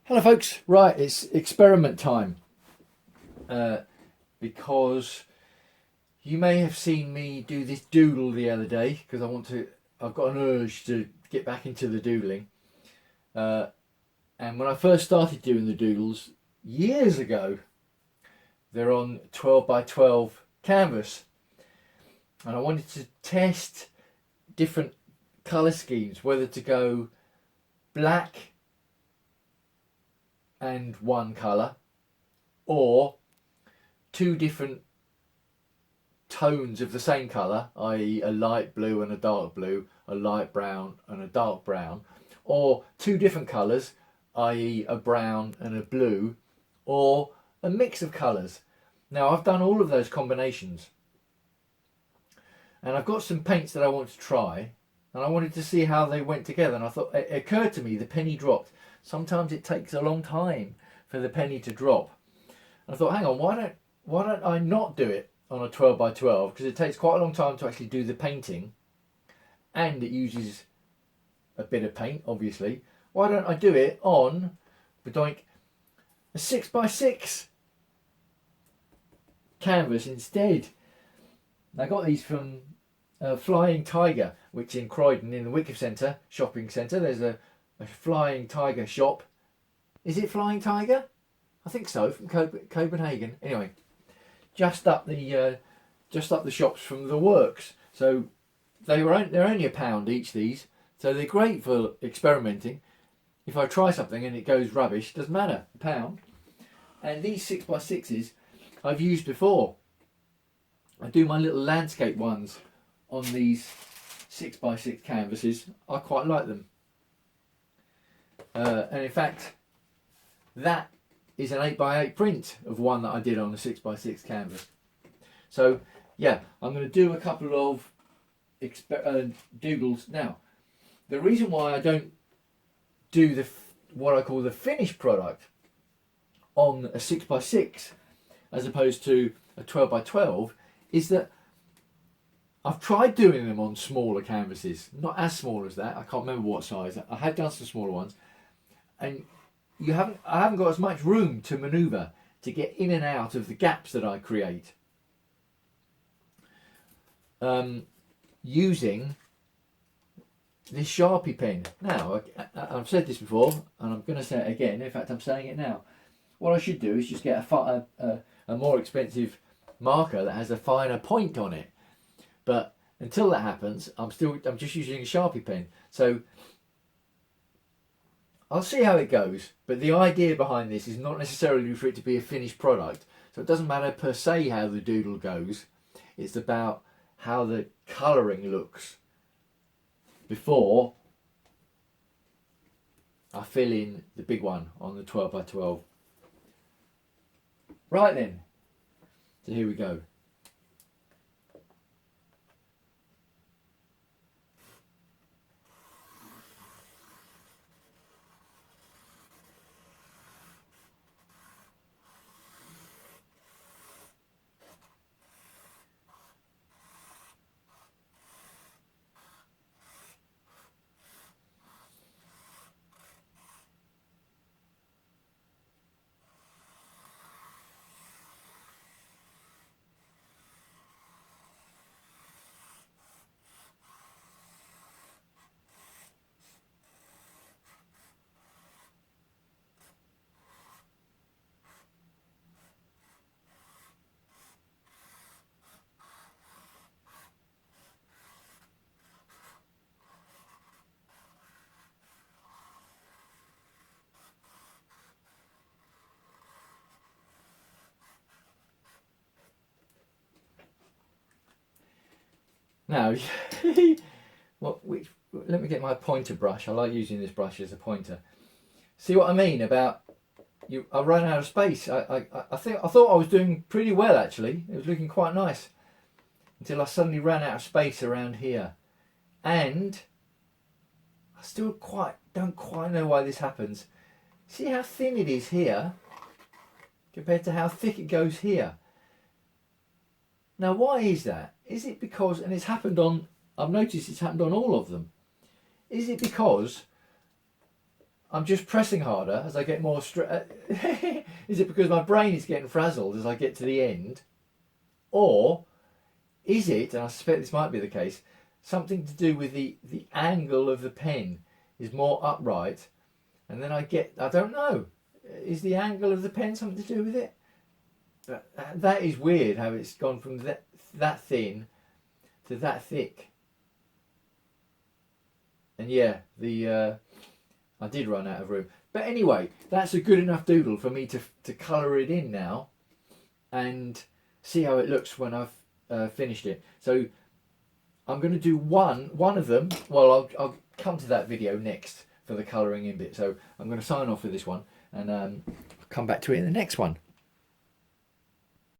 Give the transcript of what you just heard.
Hello folks, right, it's experiment time because you may have seen me do this doodle the other day because I've got an urge to get back into the doodling, and when I first started doing the doodles years ago, they're on 12 by 12 canvas, and I wanted to test different colour schemes, whether to go black and one colour or two different tones of the same colour, i.e. a light blue and a dark blue, a light brown and a dark brown, or two different colours, i.e. a brown and a blue, or a mix of colours. Now I've done all of those combinations and I've got some paints that I want to try, and I wanted to see how they went together, and I thought it occurred to me the penny dropped. Sometimes it takes a long time for the penny to drop. I thought, hang on, why don't I not do it on a 12 by 12, because it takes quite a long time to actually do the painting and it uses a bit of paint, obviously. Why don't I do it on a 6 by 6 canvas instead? I got these from Flying Tiger, which in Croydon in the Wycliffe Centre shopping centre, there's a Flying Tiger shop. Is it Flying Tiger? I think so, from Copenhagen. Anyway, just up the shops from the works. So they're only £1 each, these. So they're great for experimenting. If I try something and it goes rubbish, doesn't matter, £1. And these 6 by 6s I've used before. I do my little landscape ones on these 6 by 6 canvases. I quite like them. And in fact, that is an 8 by 8 print of one that I did on a 6 by 6 canvas. So yeah, I'm going to do a couple of doodles now. The reason why I don't do what I call the finished product on a 6 by 6 as opposed to a 12 by 12 is that I've tried doing them on smaller canvases, not as small as that. I can't remember what size. I have done some smaller ones, and I haven't got as much room to manoeuvre to get in and out of the gaps that I create using this Sharpie pen. Now, I've said this before and I'm going to say it again. In fact, I'm saying it now. What I should do is just get a more expensive marker that has a finer point on it. But until that happens, I'm just using a Sharpie pen. So I'll see how it goes, but the idea behind this is not necessarily for it to be a finished product. So it doesn't matter per se how the doodle goes. It's about how the colouring looks before I fill in the big one on the 12 by 12. Right then, so here we go. Now, let me get my pointer brush. I like using this brush as a pointer. See what I mean about I ran out of space. I thought I was doing pretty well actually. It was looking quite nice until I suddenly ran out of space around here, and I still don't quite know why this happens. See how thin it is here compared to how thick it goes here. Now, why is that? Is it because, and it's happened on, I've noticed it's happened on all of them. Is it because I'm just pressing harder as I get more is it because my brain is getting frazzled as I get to the end? Or is it, and I suspect this might be the case, something to do with the angle of the pen is more upright, and then I don't know, is the angle of the pen something to do with it? But that is weird how it's gone from that thin to that thick. And yeah, I did run out of room. But anyway, that's a good enough doodle for me to colour it in now and see how it looks when I've finished it. So I'm going to do one of them. Well, I'll come to that video next for the colouring in bit. So I'm going to sign off with this one, and I'll come back to it in the next one.